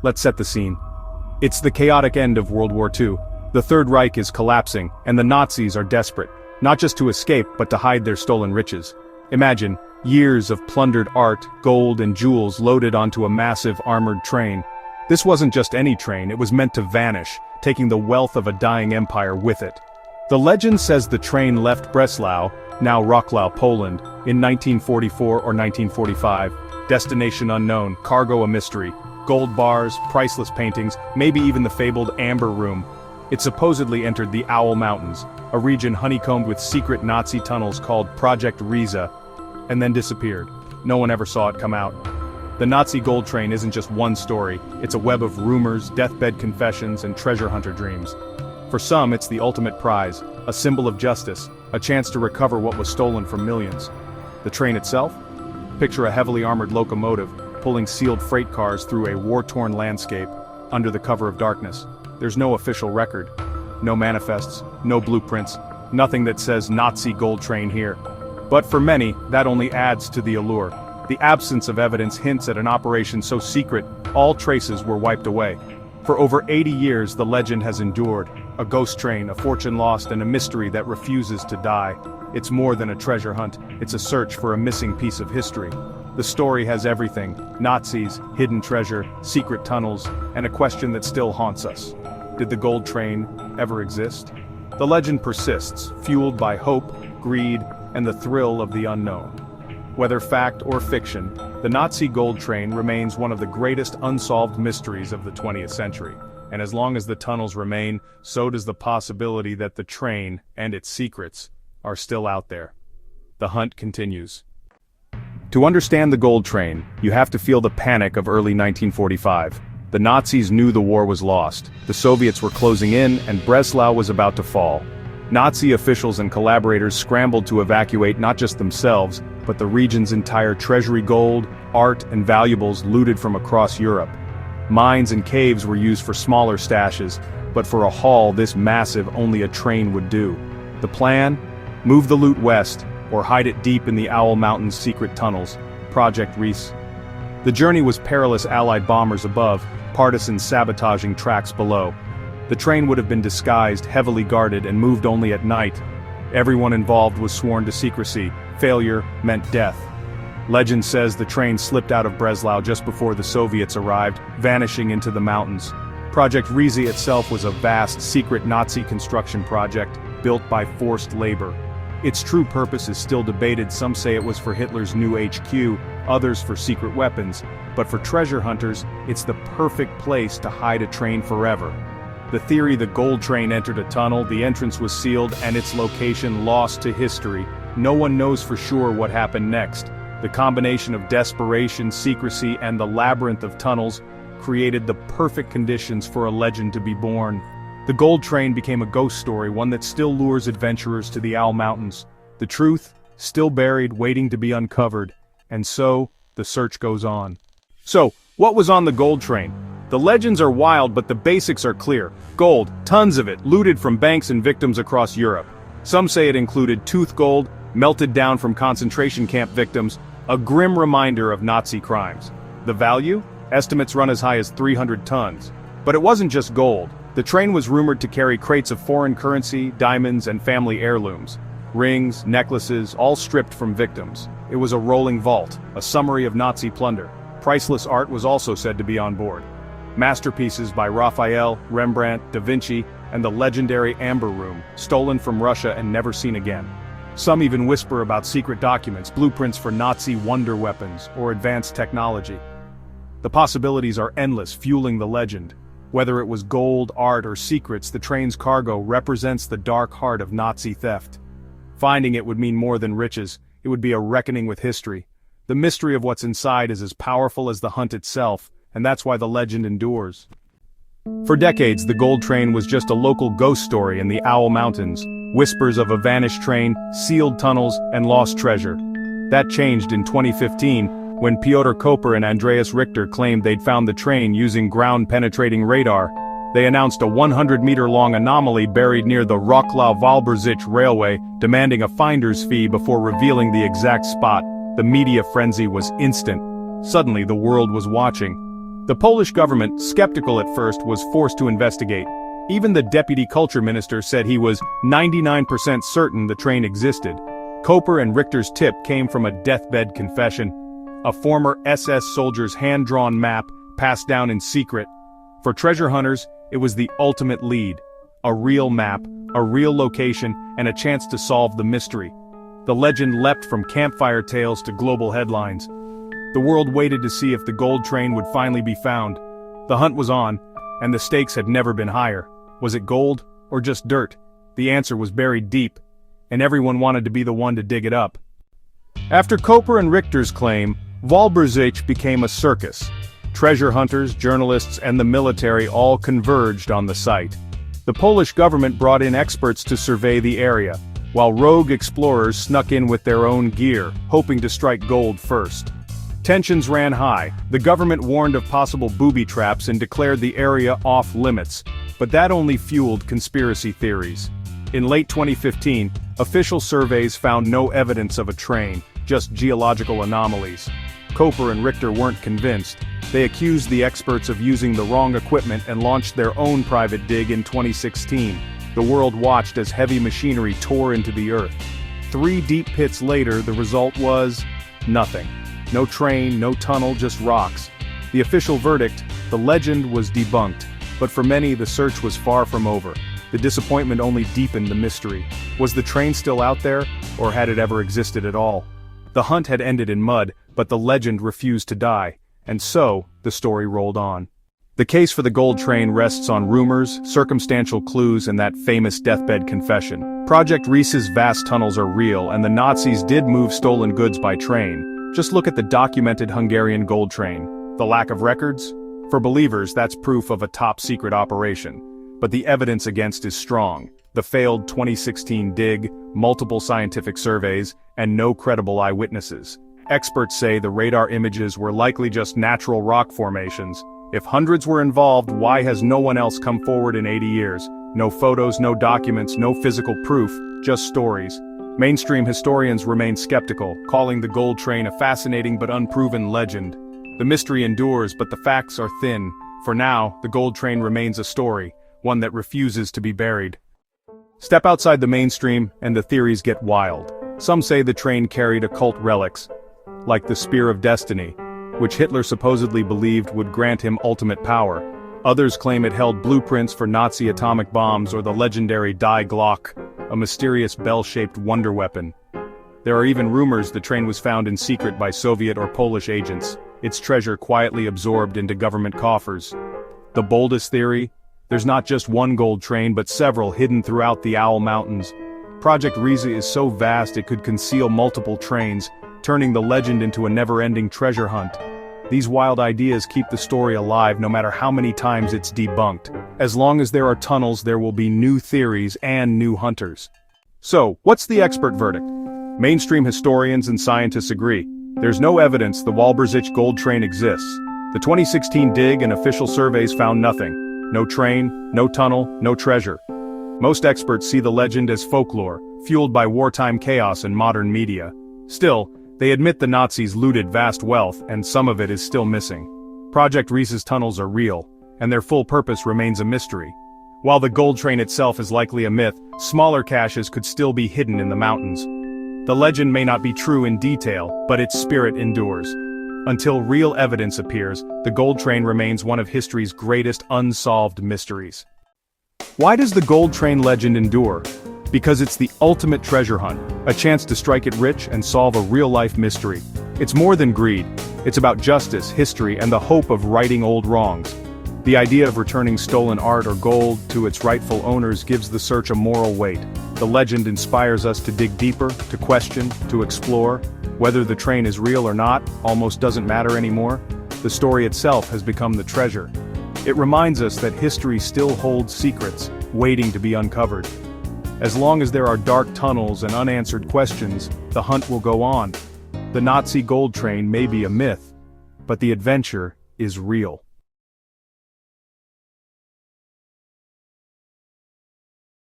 Let's set the scene. It's the chaotic end of World War II. The Third Reich is collapsing, and the Nazis are desperate, not just to escape but to hide their stolen riches. Imagine, years of plundered art, gold and jewels loaded onto a massive armored train. This wasn't just any train, it was meant to vanish, taking the wealth of a dying empire with it. The legend says the train left Breslau, now Wrocław, Poland, in 1944 or 1945. Destination unknown, cargo a mystery. Gold bars, priceless paintings, maybe even the fabled Amber Room. It supposedly entered the Owl Mountains, a region honeycombed with secret Nazi tunnels called Project Riese, and then disappeared. No one ever saw it come out. The Nazi gold train isn't just one story, it's a web of rumors, deathbed confessions, and treasure hunter dreams. For some, it's the ultimate prize, a symbol of justice, a chance to recover what was stolen from millions. The train itself? Picture a heavily armored locomotive, pulling sealed freight cars through a war-torn landscape, under the cover of darkness. There's no official record. No manifests, no blueprints, nothing that says Nazi gold train here. But for many, that only adds to the allure. The absence of evidence hints at an operation so secret, all traces were wiped away. For over 80 years the legend has endured, a ghost train, a fortune lost, and a mystery that refuses to die. It's more than a treasure hunt, it's a search for a missing piece of history. The story has everything: Nazis, hidden treasure, secret tunnels, and a question that still haunts us. Did the gold train ever exist? The legend persists, fueled by hope, greed, and the thrill of the unknown. Whether fact or fiction, the Nazi gold train remains one of the greatest unsolved mysteries of the 20th century. And as long as the tunnels remain, so does the possibility that the train, and its secrets, are still out there. The hunt continues. To understand the gold train, you have to feel the panic of early 1945. The Nazis knew the war was lost, the Soviets were closing in, and Breslau was about to fall. Nazi officials and collaborators scrambled to evacuate not just themselves, but the region's entire treasury: gold, art, and valuables looted from across Europe. Mines and caves were used for smaller stashes, but for a haul this massive only a train would do. The plan? Move the loot west, or hide it deep in the Owl Mountains' secret tunnels, Project Riese. The journey was perilous, Allied bombers above, partisans sabotaging tracks below. The train would have been disguised, heavily guarded, and moved only at night. Everyone involved was sworn to secrecy. Failure meant death. Legend says the train slipped out of Breslau just before the Soviets arrived, vanishing into the mountains. Project Riese itself was a vast, secret Nazi construction project, built by forced labor. Its true purpose is still debated. Some say it was for Hitler's new HQ, others for secret weapons, but for treasure hunters, it's the perfect place to hide a train forever. The theory: the gold train entered a tunnel, the entrance was sealed, and its location lost to history. No one knows for sure what happened next. The combination of desperation, secrecy, and the labyrinth of tunnels created the perfect conditions for a legend to be born. The gold train became a ghost story, one that still lures adventurers to the Owl Mountains. The truth, still buried, waiting to be uncovered. And so, the search goes on. So, what was on the gold train? The legends are wild, but the basics are clear. Gold, tons of it, looted from banks and victims across Europe. Some say it included tooth gold, melted down from concentration camp victims, a grim reminder of Nazi crimes. The value? Estimates run as high as 300 tons. But it wasn't just gold. The train was rumored to carry crates of foreign currency, diamonds, and family heirlooms. Rings, necklaces, all stripped from victims. It was a rolling vault, a summary of Nazi plunder. Priceless art was also said to be on board. Masterpieces by Raphael, Rembrandt, Da Vinci, and the legendary Amber Room, stolen from Russia and never seen again. Some even whisper about secret documents, blueprints for Nazi wonder weapons, or advanced technology. The possibilities are endless, fueling the legend. Whether it was gold, art, or secrets, the train's cargo represents the dark heart of Nazi theft. Finding it would mean more than riches, it would be a reckoning with history. The mystery of what's inside is as powerful as the hunt itself, and that's why the legend endures. For decades, the gold train was just a local ghost story in the Owl Mountains, whispers of a vanished train, sealed tunnels, and lost treasure. That changed in 2015, when Piotr Koper and Andreas Richter claimed they'd found the train using ground-penetrating radar. They announced a 100-meter-long anomaly buried near the Wrocław-Wałbrzych railway, demanding a finder's fee before revealing the exact spot. The media frenzy was instant. Suddenly the world was watching. The Polish government, skeptical at first, was forced to investigate. Even the deputy culture minister said he was 99% certain the train existed. Koper and Richter's tip came from a deathbed confession, a former SS soldier's hand-drawn map passed down in secret. For treasure hunters, it was the ultimate lead. A real map, a real location, and a chance to solve the mystery. The legend leapt from campfire tales to global headlines. The world waited to see if the gold train would finally be found. The hunt was on, and the stakes had never been higher. Was it gold, or just dirt? The answer was buried deep, and everyone wanted to be the one to dig it up. After Koper and Richter's claim, Wałbrzych became a circus. Treasure hunters, journalists, and the military all converged on the site. The Polish government brought in experts to survey the area, while rogue explorers snuck in with their own gear, hoping to strike gold first. Tensions ran high. The government warned of possible booby traps and declared the area off-limits, but that only fueled conspiracy theories. In late 2015, official surveys found no evidence of a train, just geological anomalies. Koper and Richter weren't convinced. They accused the experts of using the wrong equipment and launched their own private dig in 2016. The world watched as heavy machinery tore into the earth. 3 deep pits later, the result was nothing. No train, no tunnel, just rocks. The official verdict: the legend was debunked, but for many the search was far from over. The disappointment only deepened the mystery. Was the train still out there, or had it ever existed at all? The hunt had ended in mud, but the legend refused to die, and so, the story rolled on. The case for the gold train rests on rumors, circumstantial clues, and that famous deathbed confession. Project Ries's vast tunnels are real, and the Nazis did move stolen goods by train. Just look at the documented Hungarian gold train. The lack of records? For believers, that's proof of a top-secret operation. But the evidence against is strong. The failed 2016 dig, multiple scientific surveys, and no credible eyewitnesses. Experts say the radar images were likely just natural rock formations. If hundreds were involved, why has no one else come forward in 80 years? No photos, no documents, no physical proof, just stories. Mainstream historians remain skeptical, calling the gold train a fascinating but unproven legend. The mystery endures, but the facts are thin. For now, the gold train remains a story, one that refuses to be buried. Step outside the mainstream, and the theories get wild. Some say the train carried occult relics, like the Spear of Destiny, which Hitler supposedly believed would grant him ultimate power. Others claim it held blueprints for Nazi atomic bombs or the legendary Die Glock, a mysterious bell-shaped wonder weapon. There are even rumors the train was found in secret by Soviet or Polish agents, its treasure quietly absorbed into government coffers. The boldest theory? There's not just one gold train but several hidden throughout the Owl Mountains. Project Riese is so vast it could conceal multiple trains, turning the legend into a never-ending treasure hunt. These wild ideas keep the story alive no matter how many times it's debunked. As long as there are tunnels, there will be new theories and new hunters. So, what's the expert verdict? Mainstream historians and scientists agree. There's no evidence the Wałbrzych Gold Train exists. The 2016 dig and official surveys found nothing. No train, no tunnel, no treasure. Most experts see the legend as folklore, fueled by wartime chaos and modern media. Still, they admit the Nazis looted vast wealth, and some of it is still missing. Project Ries's tunnels are real, and their full purpose remains a mystery. While the gold train itself is likely a myth, smaller caches could still be hidden in the mountains. The legend may not be true in detail, but its spirit endures. Until real evidence appears, the gold train remains one of history's greatest unsolved mysteries. Why does the gold train legend endure? Because it's the ultimate treasure hunt, a chance to strike it rich and solve a real-life mystery. It's more than greed. It's about justice, history, and the hope of righting old wrongs. The idea of returning stolen art or gold to its rightful owners gives the search a moral weight. The legend inspires us to dig deeper, to question, to explore. Whether the train is real or not almost doesn't matter anymore. The story itself has become the treasure. It reminds us that history still holds secrets, waiting to be uncovered. As long as there are dark tunnels and unanswered questions, the hunt will go on. The Nazi gold train may be a myth, but the adventure is real.